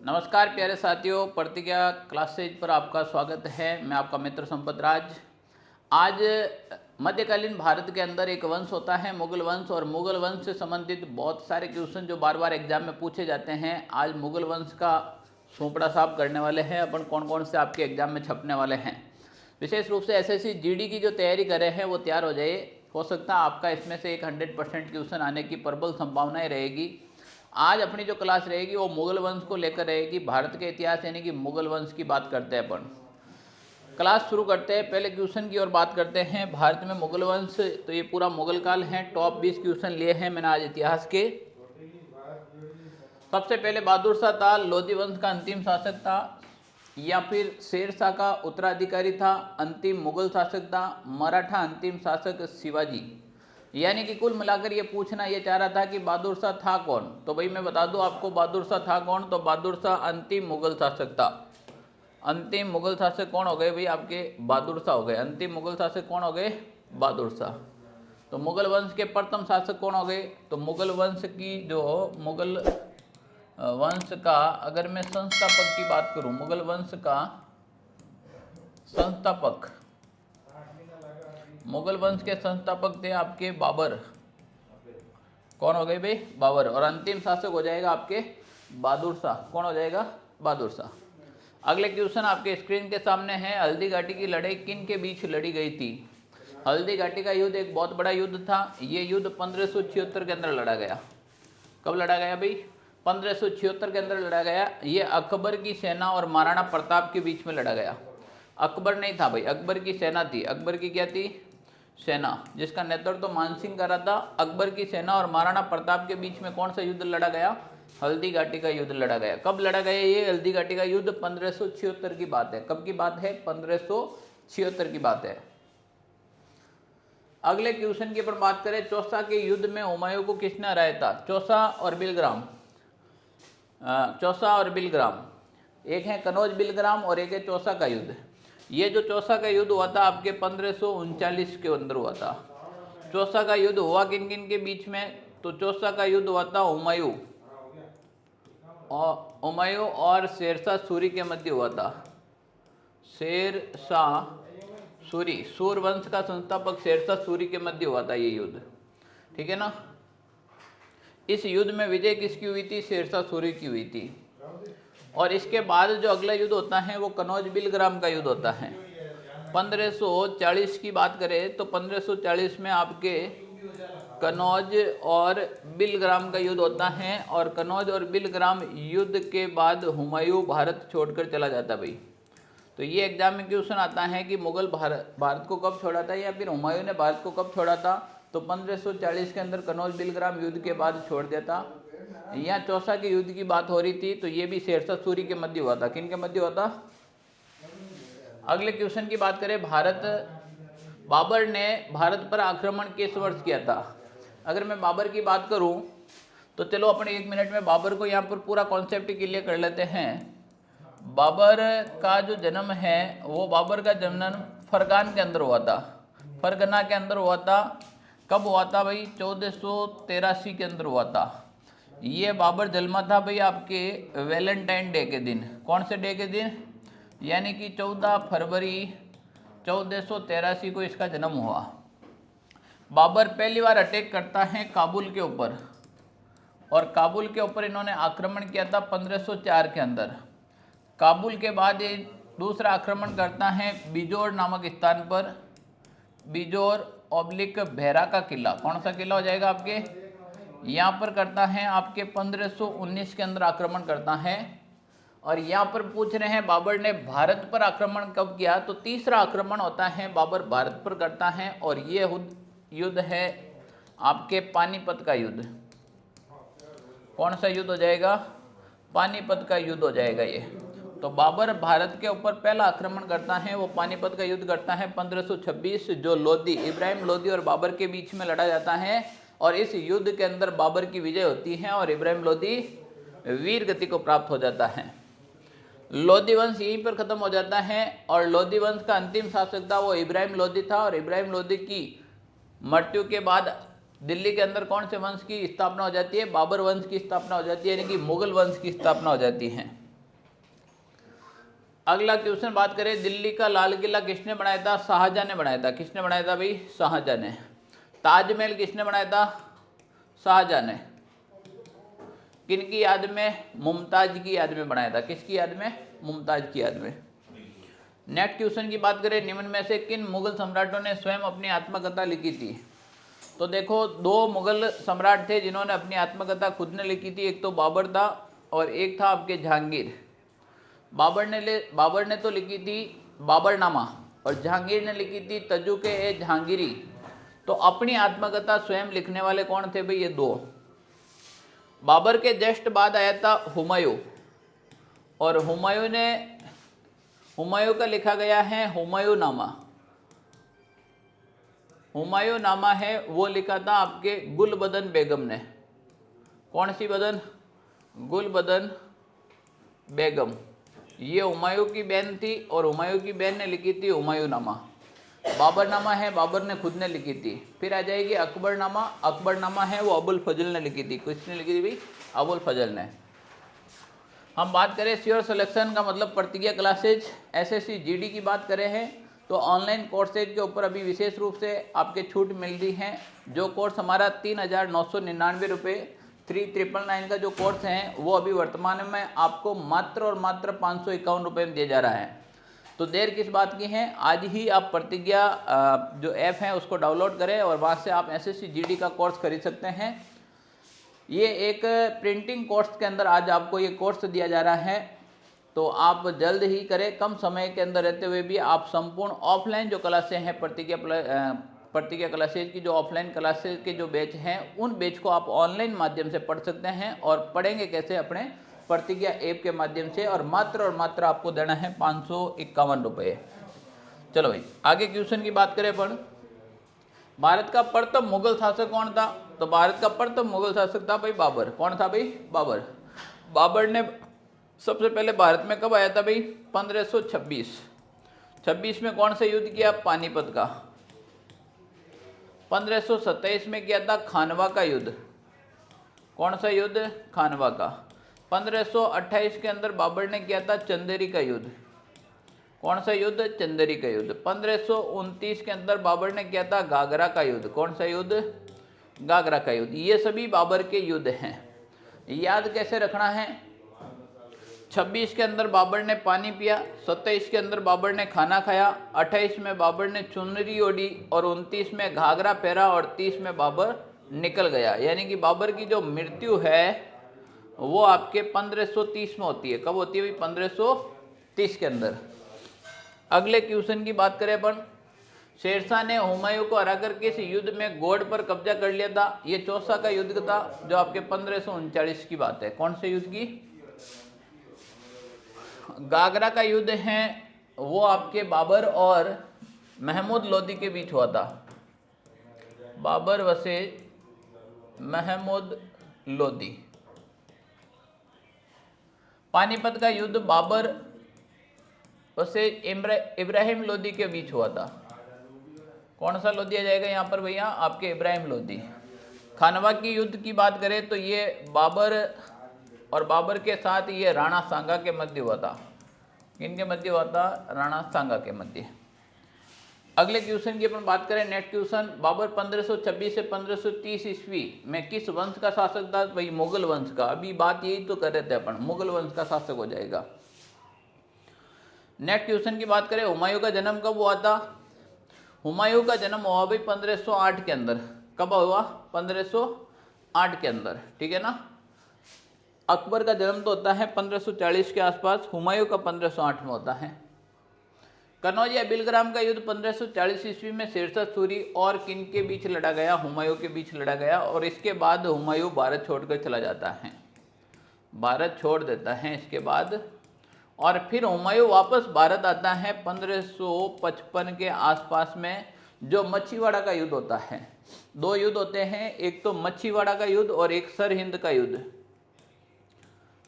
नमस्कार प्यारे साथियों, प्रतिज्ञा क्लासेज पर आपका स्वागत है। मैं आपका मित्र संपत राज। आज मध्यकालीन भारत के अंदर एक वंश होता है मुगल वंश, और मुगल वंश से संबंधित बहुत सारे क्वेश्चन जो बार बार एग्जाम में पूछे जाते हैं, आज मुगल वंश का सोपड़ा साफ करने वाले हैं अपन। कौन कौन से आपके एग्जाम में छपने वाले हैं, विशेष रूप से एसएससी जीडी की जो तैयारी कर रहे हैं वो तैयार हो जाए। हो सकता है आपका इसमें से एक 100% क्वेश्चन आने की प्रबल संभावनाएं रहेगी। आज अपनी जो क्लास रहेगी वो मुगल वंश को लेकर रहेगी। भारत के इतिहास यानी कि मुगल वंश की बात करते हैं अपन। क्लास शुरू करते हैं, पहले क्वेश्चन की ओर बात करते हैं। भारत में मुगल वंश, तो ये पूरा मुगल काल है। टॉप 20 क्वेश्चन लिए हैं मैंने आज इतिहास के। सबसे पहले बहादुर शाह था, लोधी वंश का अंतिम शासक था, या फिर शेर शाह का उत्तराधिकारी था, अंतिम मुगल शासक था, मराठा अंतिम शासक शिवाजी। यानी कि कुल मिलाकर ये पूछना ये चाह रहा था कि बहादुर शाह था कौन। तो भाई मैं बता दूं आपको बहादुर शाह था कौन। तो बहादुर शाह अंतिम मुगल शासक था। अंतिम मुगल शासक कौन हो गए भाई आपके? बहादुर शाह हो गए। अंतिम मुगल शासक कौन हो गए? बहादुर शाह। तो मुगल वंश के प्रथम शासक कौन हो गए? तो मुगल वंश की जो मुगल वंश का अगर मैं संस्थापक की बात करूं, मुगल वंश का संस्थापक, मुगल वंश के संस्थापक थे आपके बाबर। कौन हो गए भाई? बाबर। और अंतिम शासक हो जाएगा आपके बहादुर शाह। कौन हो जाएगा? बहादुर शाह। अगले क्वेश्चन आपके स्क्रीन के सामने है। हल्दी घाटी की लड़ाई किन के बीच लड़ी गई थी? हल्दी घाटी का युद्ध एक बहुत बड़ा युद्ध था। ये युद्ध 1576 के अंदर लड़ा गया। कब लड़ा गया भाई? 1576 के अंदर लड़ा गया। ये अकबर की सेना और महाराणा प्रताप के बीच में लड़ा गया। अकबर नहीं था भाई, अकबर की सेना थी। अकबर की क्या थी? सेना, जिसका नेतृत्व तो मानसिंह कर रहा था। अकबर की सेना और महाराणा प्रताप के बीच में कौन सा युद्ध लड़ा गया? हल्दी घाटी का युद्ध लड़ा गया। कब लड़ा गया ये हल्दी घाटी का युद्ध? 1576 की बात है। कब की बात है? 1576 की बात है। अगले क्वेश्चन की पर बात करें, चौसा के युद्ध में हुमायूं को किसने हराया था? चौसा और बिलग्राम। चौसा और बिलग्राम, एक है कनौज बिलग्राम और एक है चौसा का युद्ध। ये जो चौसा का युद्ध हुआ था आपके 1539 के अंदर हुआ था। चौसा का युद्ध हुआ किन किन के बीच में? तो चौसा का युद्ध हुआ था हुमायूं और शेरशाह सूरी के मध्य हुआ था। शेरशाह सूरी, सूर वंश का संस्थापक शेरशाह सूरी के मध्य हुआ था ये युद्ध। ठीक है ना। इस युद्ध में विजय किसकी हुई थी? शेरशाह सूरी की हुई थी। और इसके बाद जो अगला युद्ध होता है वो कनौज बिलग्राम का युद्ध होता है। 1540 की बात करें तो 1540 में आपके कनौज और बिलग्राम का युद्ध होता है। और कनौज और बिलग्राम युद्ध के बाद हुमायूं भारत छोड़कर चला जाता भाई। तो ये एग्जाम में क्वेश्चन आता है कि मुगल भारत को कब छोड़ा था, या फिर हुमायूं ने भारत को कब छोड़ा था? तो 1540 के अंदर कनौज बिलग्राम युद्ध के बाद छोड़ दिया था। यहाँ चौसा के युद्ध की बात हो रही थी, तो ये भी शेरशाह सूरी के मध्य हुआ था। किन के मध्य हुआ था? अगले क्वेश्चन की बात करें, बाबर ने भारत पर आक्रमण किस वर्ष किया था? अगर मैं बाबर की बात करूं तो चलो अपन 1 मिनट में बाबर को यहाँ पर पूरा कॉन्सेप्ट क्लियर कर लेते हैं। बाबर का जो जन्म है वो बाबर का जन्म फरगान के अंदर हुआ था, फरगना के अंदर हुआ था। कब हुआ था भाई? 1483 के अंदर हुआ था। ये बाबर जन्मा था भाई आपके वैलेंटाइन डे के दिन। कौन से डे के दिन? यानी कि 14 फरवरी 1483 को इसका जन्म हुआ। बाबर पहली बार अटैक करता है काबुल के ऊपर, और काबुल के ऊपर इन्होंने आक्रमण किया था 1504 के अंदर। काबुल के बाद ये दूसरा आक्रमण करता है बिजोर नामक स्थान पर। बिजोर ऑब्लिक भेरा का किला। कौन सा किला हो जाएगा आपके? यहाँ पर करता है आपके 1519 के अंदर आक्रमण करता है। और यहाँ पर पूछ रहे हैं बाबर ने भारत पर आक्रमण कब किया? तो तीसरा आक्रमण होता है बाबर भारत पर करता है, और ये युद्ध है आपके पानीपत का युद्ध। कौन सा युद्ध हो जाएगा? पानीपत का युद्ध हो जाएगा ये। तो बाबर भारत के ऊपर पहला आक्रमण करता है वो पानीपत का युद्ध करता है 1526, जो लोधी, इब्राहिम लोधी और बाबर के बीच में लड़ा जाता है। और इस युद्ध के अंदर बाबर की विजय होती है और इब्राहिम लोधी वीर गति को प्राप्त हो जाता है। लोधी वंश यहीं पर खत्म हो जाता है, और लोधी वंश का अंतिम शासक था वो इब्राहिम लोधी था। और इब्राहिम लोधी की मृत्यु के बाद दिल्ली के अंदर कौन से वंश की स्थापना हो जाती है? बाबर वंश की स्थापना हो जाती है, यानी कि मुगल वंश की स्थापना हो जाती है। अगला क्वेश्चन बात करें, दिल्ली का लाल किला किसने बनाया था? शाहजहां ने बनाया था। किसने बनाया था भाई? शाहजहां ने। ताजमहल किसने बनाया था? शाहजहां ने। किनकी याद में? मुमताज की याद में बनाया था। किसकी याद में? मुमताज की याद में। नेक्स्ट क्वेश्चन की बात करें, निम्न में से किन मुगल सम्राटों ने स्वयं अपनी आत्मकथा लिखी थी? तो देखो, दो मुगल सम्राट थे जिन्होंने अपनी आत्मकथा खुद ने लिखी थी। एक तो बाबर था और एक था आपके जहांगीर। बाबर ने तो लिखी थी बाबरनामा और जहांगीर ने लिखी थी तजुके ए जहांगीरी। तो अपनी आत्मकथा स्वयं लिखने वाले कौन थे भाई? ये दो। बाबर के जस्ट बाद आया था हुमायूं, और हुमायूं का लिखा गया है हुमायूंनामा। हुमायूंनामा है वो लिखा था आपके गुलबदन बेगम ने। कौन सी बदन? गुलबदन बेगम। ये हुमायूं की बहन थी और हुमायूं की बहन ने लिखी थी हुमायूंनामा। बाबरनामा है बाबर ने खुद ने लिखी थी। फिर आ जाएगी अकबरनामा। अकबरनामा है वो अबुल फजल ने लिखी थी। किसने लिखी थी भाई? अबुल फजल ने। हम बात करें श्योर सिलेक्शन का मतलब प्रतिज्ञा क्लासेज एसएससी जीडी की बात करें हैं तो ऑनलाइन कोर्सेज के ऊपर अभी विशेष रूप से आपके छूट मिल रही है। जो कोर्स हमारा 3,999 रुपये 3,999 का जो कोर्स है वो अभी वर्तमान में आपको मात्र और मात्र 551 रुपये में दिया जा रहा है। तो देर किस बात की है, आज ही आप प्रतिज्ञा जो ऐप है उसको डाउनलोड करें और वहाँ से आप एसएससी जीडी का कोर्स खरीद सकते हैं। ये एक प्रिंटिंग कोर्स के अंदर आज आपको ये कोर्स दिया जा रहा है, तो आप जल्द ही करें। कम समय के अंदर रहते हुए भी आप संपूर्ण ऑफलाइन जो क्लासें हैं प्रतिज्ञा क्लासेज की जो ऑफलाइन क्लासेज के जो बैच हैं उन बैच को आप ऑनलाइन माध्यम से पढ़ सकते हैं। और पढ़ेंगे कैसे? अपने प्रतिज्ञा ऐप के माध्यम से, और मात्र आपको देना है 551 रुपये। चलो भाई आगे क्वेश्चन की बात करें अपन। भारत का प्रथम मुगल शासक कौन था? तो भारत का प्रथम मुगल शासक था भाई बाबर। कौन था भाई? बाबर। बाबर ने सबसे पहले भारत में कब आया था भाई? 1526। 26 में कौन सा युद्ध किया? पानीपत का। 1527 में किया था खानवा का युद्ध। कौन सा युद्ध? खानवा का। 1528 के अंदर बाबर ने किया था चंदेरी का युद्ध। कौन सा युद्ध? चंदेरी का युद्ध। 1529 के अंदर बाबर ने किया था गागरा का युद्ध। कौन सा युद्ध? गागरा का युद्ध। ये सभी बाबर के युद्ध हैं। याद कैसे रखना है? 26 के अंदर बाबर ने पानी पिया, 27 के अंदर बाबर ने खाना खाया, 28 में बाबर ने चुनरी ओढ़ी और 29 में घाघरा पहरा और 30 में बाबर निकल गया। यानी कि बाबर की जो मृत्यु है वो आपके 1530 में होती है। कब होती है भाई? 1530 के अंदर। अगले क्वेश्चन की बात करें अपन, शेरशाह ने हुमायूं को हराकर किस युद्ध में गौड़ पर कब्जा कर लिया था? ये चौसा का युद्ध था जो आपके 1539 की बात है। कौन से युद्ध की? गागरा का युद्ध है वो आपके बाबर और महमूद लोदी के बीच हुआ था। बाबर वसे महमूद लोदी। पानीपत का युद्ध बाबर वसे इब्राहिम लोदी के बीच हुआ था। कौन सा लोदी आ जाएगा यहाँ पर भैया? आपके इब्राहिम लोदी। खानवा की युद्ध की बात करें तो ये बाबर और बाबर के साथ ये राणा सांगा के मध्य हुआ था। किनके मध्य हुआ था? राणा सांगा के मध्य। अगले क्वेश्चन की अपन बात करें, नेक्स्ट क्वेश्चन, बाबर 1526 से 1530 ईस्वी में किस वंश का शासक था? भाई मुगल वंश का। अभी बात यही तो कर रहे थे अपन, मुगल वंश का शासक हो जाएगा। नेक्स्ट क्वेश्चन की बात करें, हुमायूं का जन्म कब हुआ था? हुमायूं का जन्म हुआ भाई 1508 के अंदर। कब हुआ? 1508 के अंदर, ठीक है ना। अकबर का जन्म तो होता है 1540 के आसपास, हुमायूं का 1508 में होता है। कनौजिया बिलग्राम का युद्ध 1540 ईस्वी में शेरशाह सूरी और किन के बीच लड़ा गया? हुमायूं के बीच लड़ा गया। और इसके बाद हुमायूं भारत छोड़कर चला जाता है, भारत छोड़ देता है इसके बाद। और फिर हुमायूं वापस भारत आता है 1555 के आसपास में, जो मच्छीवाड़ा का युद्ध होता है। दो युद्ध होते हैं, एक तो मच्छीवाड़ा का युद्ध और एक सरहिंद का युद्ध।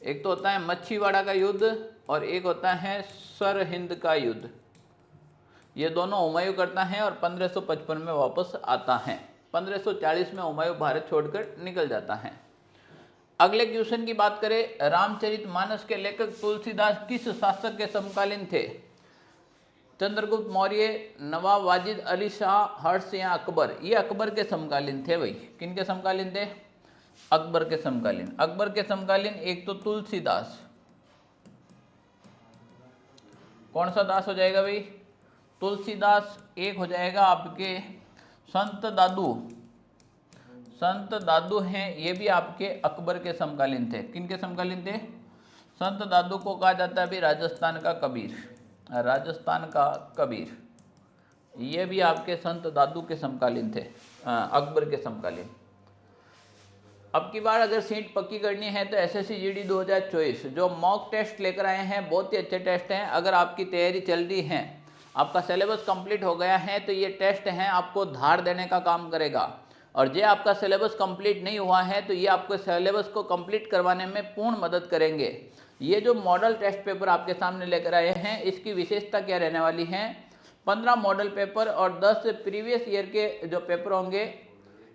एक तो होता है मच्छीवाड़ा का युद्ध और एक होता है सरहिंद का युद्ध। ये दोनों हुमायूं करता है और 1555 में वापस आता है। 1540 में हुमायूं भारत छोड़कर निकल जाता है। अगले क्वेश्चन की बात करें, रामचरितमानस के लेखक तुलसीदास किस शासक के समकालीन थे? चंद्रगुप्त मौर्य, नवाब वाजिद अली शाह, हर्ष या अकबर? ये अकबर के समकालीन थे भाई। किन के समकालीन थे? अकबर के समकालीन। अकबर के समकालीन एक तो तुलसीदास, कौन सा दास हो जाएगा भाई? तुलसीदास। एक हो जाएगा आपके संत दादू, संत दादू हैं, ये भी आपके अकबर के समकालीन थे। किन के समकालीन थे? संत दादू को कहा जाता है भी राजस्थान का कबीर, राजस्थान का कबीर, ये भी आपके संत दादू के समकालीन थे, अकबर के समकालीन। अब की बार अगर सीट पक्की करनी है तो एसएससी जीडी 2024 जो मॉक टेस्ट लेकर आए हैं, बहुत ही अच्छे टेस्ट हैं। अगर आपकी तैयारी चल रही है, आपका सिलेबस कंप्लीट हो गया है, तो ये टेस्ट हैं आपको धार देने का काम करेगा। और जो आपका सिलेबस कंप्लीट नहीं हुआ है तो ये आपको सिलेबस को कंप्लीट करवाने में पूर्ण मदद करेंगे। ये जो मॉडल टेस्ट पेपर आपके सामने लेकर आए हैं, इसकी विशेषता क्या रहने वाली है? 15 मॉडल पेपर और 10 प्रीवियस ईयर के जो पेपर होंगे,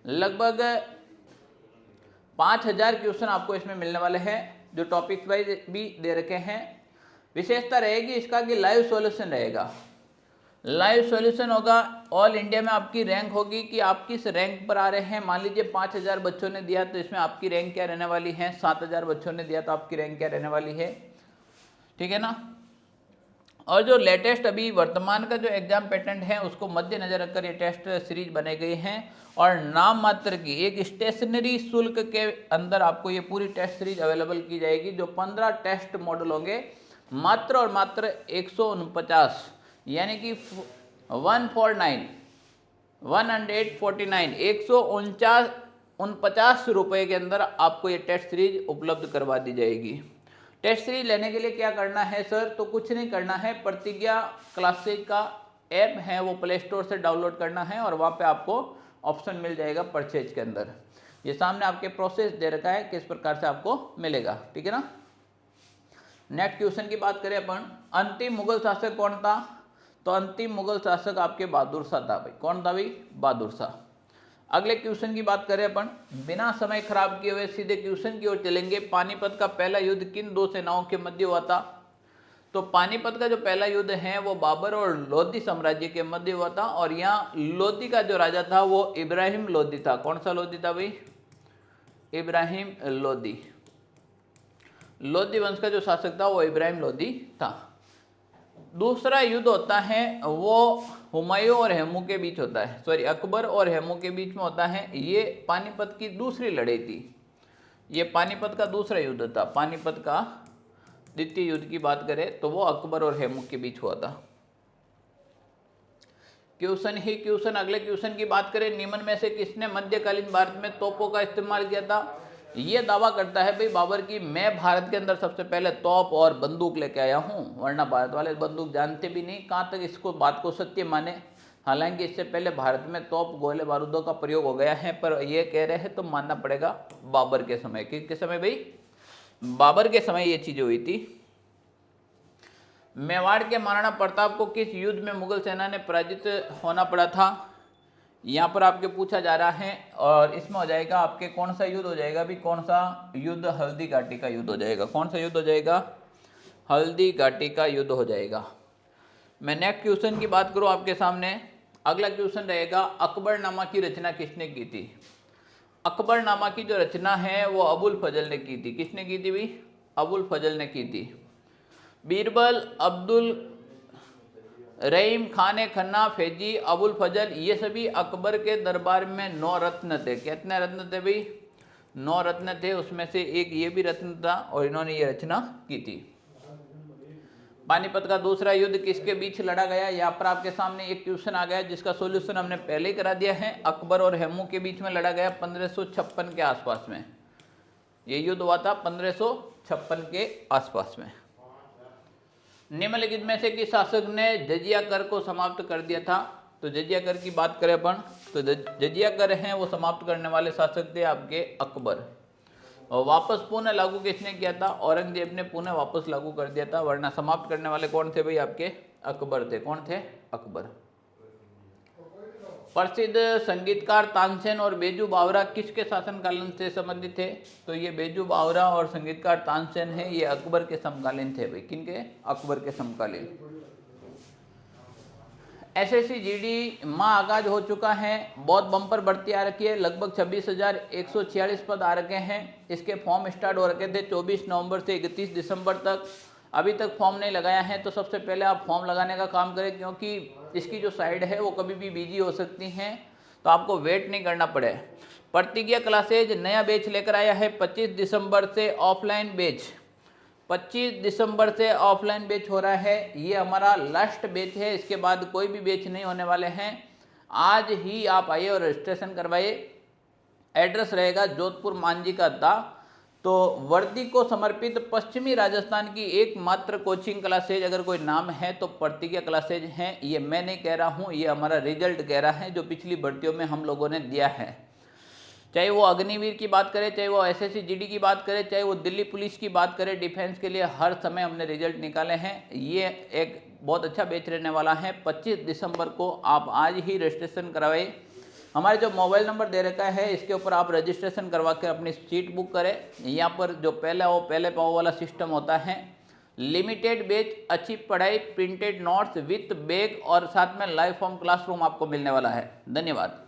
लगभग 5000 क्वेश्चन आपको इसमें मिलने वाले हैं, जो टॉपिक्स वाइज भी दे रखे हैं। विशेषता रहेगी इसका कि लाइव सॉल्यूशन रहेगा। लाइव सॉल्यूशन होगा, ऑल इंडिया में आपकी रैंक होगी कि आप किस रैंक पर आ रहे हैं। मान लीजिए 5000 बच्चों ने दिया तो इसमें आपकी रैंक क्या रहने वाली है, 7000 बच्चों ने दिया तो आपकी रैंक क्या रहने वाली है, ठीक है ना। और जो लेटेस्ट अभी वर्तमान का जो एग्जाम पैटर्न है उसको मद्देनजर रखकर ये टेस्ट सीरीज बनाई गई हैं। और नाम मात्र की एक स्टेशनरी शुल्क के अंदर आपको ये पूरी टेस्ट सीरीज अवेलेबल की जाएगी। जो 15 टेस्ट मॉडल होंगे, मात्र और मात्र 149 यानी कि 149 रुपये के अंदर आपको ये टेस्ट सीरीज उपलब्ध करवा दी जाएगी। टेस्ट सीरीज लेने के लिए क्या करना है सर? तो कुछ नहीं करना है, प्रतिज्ञा क्लासेज का ऐप है वो प्ले स्टोर से डाउनलोड करना है और वहाँ पे आपको ऑप्शन मिल जाएगा परचेज के अंदर। ये सामने आपके प्रोसेस दे रखा है किस प्रकार से आपको मिलेगा, ठीक है ना। नेक्स्ट क्वेश्चन की बात करें अपन, अंतिम मुगल शासक कौन था? तो अंतिम मुगल शासक आपके बहादुर शाह था भाई। कौन था भाई? बहादुर शाह। अगले क्वेश्चन की बात करें अपन, बिना समय खराब किए हुए सीधे क्वेश्चन की ओर चलेंगे। पानीपत का पहला युद्ध किन दो सेनाओं के मध्य हुआ था? तो पानीपत का जो पहला युद्ध है वो बाबर और लोधी साम्राज्य के मध्य हुआ था। और यहाँ लोधी का जो राजा था वो इब्राहिम लोधी था। कौन सा लोधी था भाई? इब्राहिम लोधी। लोधी वंश का जो शासक था वो इब्राहिम लोधी था। दूसरा युद्ध होता है वो हुमायूं और हेमू के बीच होता है, सॉरी अकबर और हेमू के बीच में होता है। ये पानीपत की दूसरी लड़ाई थी, ये पानीपत का दूसरा युद्ध था। पानीपत का द्वितीय युद्ध की बात करें तो वो अकबर और हेमू के बीच हुआ था। क्वेश्चन ही क्वेश्चन। अगले क्वेश्चन की बात करें, निम्न में से किसने मध्यकालीन भारत में तोपों का इस्तेमाल किया था? ये दावा करता है भाई बाबर की मैं भारत के अंदर सबसे पहले तोप और बंदूक लेके आया हूँ, वरना भारत वाले बंदूक जानते भी नहीं। कहाँ तक इसको बात को सत्य माने, हालांकि इससे पहले भारत में तोप गोले बारूदों का प्रयोग हो गया है, पर ये कह रहे हैं तो मानना पड़ेगा बाबर के समय। किसके समय भाई? बाबर के समय ये चीजें हुई थी। मेवाड़ के महाराणा प्रताप को किस युद्ध में मुगल सेना ने पराजित होना पड़ा था? यहाँ पर आपके पूछा जा रहा है और इसमें हो जाएगा आपके कौन सा युद्ध हो जाएगा भी? कौन सा युद्ध? हल्दी घाटी का युद्ध हो जाएगा। कौन सा युद्ध हो जाएगा? हल्दी घाटी का युद्ध हो जाएगा। मैं नेक्स्ट क्वेश्चन की बात करूँ आपके सामने, अगला क्वेश्चन रहेगा, अकबरनामा की रचना किसने की थी? अकबरनामा की जो रचना है वो अबुल फजल ने की थी। किसने की थी भी? अबुल फजल ने की थी। बीरबल, अब्दुल रहीम, खान खन्ना, फैजी, अबुल फजल, ये सभी अकबर के दरबार में 9 रत्न थे। कितने रत्न थे भाई? 9 रत्न थे, उसमें से एक ये भी रत्न था और इन्होंने ये रचना की थी। पानीपत का दूसरा युद्ध किसके बीच लड़ा गया? यहाँ पर आपके सामने एक क्वेश्चन आ गया जिसका सॉल्यूशन हमने पहले ही करा दिया है। अकबर और हेमू के बीच में लड़ा गया 1556 के आसपास में। ये युद्ध हुआ था 1556 के आसपास में। निम्नलिखित में से किस शासक ने जजिया कर को समाप्त कर दिया था? तो जजिया कर की बात करें अपन तो जजिया कर हैं वो समाप्त करने वाले शासक थे आपके अकबर। और वापस पुनः लागू किसने किया था? औरंगजेब ने पुनः वापस लागू कर दिया था, वरना समाप्त करने वाले कौन थे भाई? आपके अकबर थे। कौन थे? अकबर। प्रसिद्ध संगीतकार तानसेन और बेजू बावरा किसके शासनकालीन से संबंधित थे? तो ये बेजू बावरा और संगीतकार तानसेन है, ये अकबर के समकालीन थे भाई। किनके? अकबर के समकालीन। एसएससी जीडी माह आगाज हो चुका है, बहुत बम्पर बढ़ती आ रखी है, लगभग 26,146 पद आ रखे हैं। इसके फॉर्म स्टार्ट हो रखे थे 24 नवंबर से 31 दिसंबर तक। अभी तक फॉर्म नहीं लगाया है तो सबसे पहले आप फॉर्म लगाने का काम करें, क्योंकि इसकी जो साइड है वो कभी भी बिजी हो सकती हैं, तो आपको वेट नहीं करना पड़े। प्रतिज्ञा क्लासेज नया बैच लेकर आया है 25 दिसंबर से ऑफलाइन बैच। 25 दिसंबर से ऑफलाइन बैच हो रहा है, ये हमारा लास्ट बैच है, इसके बाद कोई भी बैच नहीं होने वाले हैं। आज ही आप आइए और रजिस्ट्रेशन करवाइए। एड्रेस रहेगा जोधपुर मांझी का दा। तो वर्दी को समर्पित पश्चिमी राजस्थान की एकमात्र कोचिंग क्लासेज अगर कोई नाम है तो प्रतिज्ञा क्लासेज हैं। ये मैं नहीं कह रहा हूँ, ये हमारा रिजल्ट कह रहा है जो पिछली भर्तियों में हम लोगों ने दिया है। चाहे वो अग्निवीर की बात करें, चाहे वो एसएससी जीडी की बात करें, चाहे वो दिल्ली पुलिस की बात करें, डिफेंस के लिए हर समय हमने रिजल्ट निकाले हैं। ये एक बहुत अच्छा बैच रहने वाला है। 25 दिसंबर को आप आज ही रजिस्ट्रेशन करवाइए। हमारे जो मोबाइल नंबर दे रखा है इसके ऊपर आप रजिस्ट्रेशन करवा कर अपनी सीट बुक करें। यहाँ पर जो पहले पाओ वाला सिस्टम होता है, लिमिटेड बैच, अच्छी पढ़ाई, प्रिंटेड नोट्स विथ बैग और साथ में लाइव फॉर्म क्लासरूम आपको मिलने वाला है। धन्यवाद।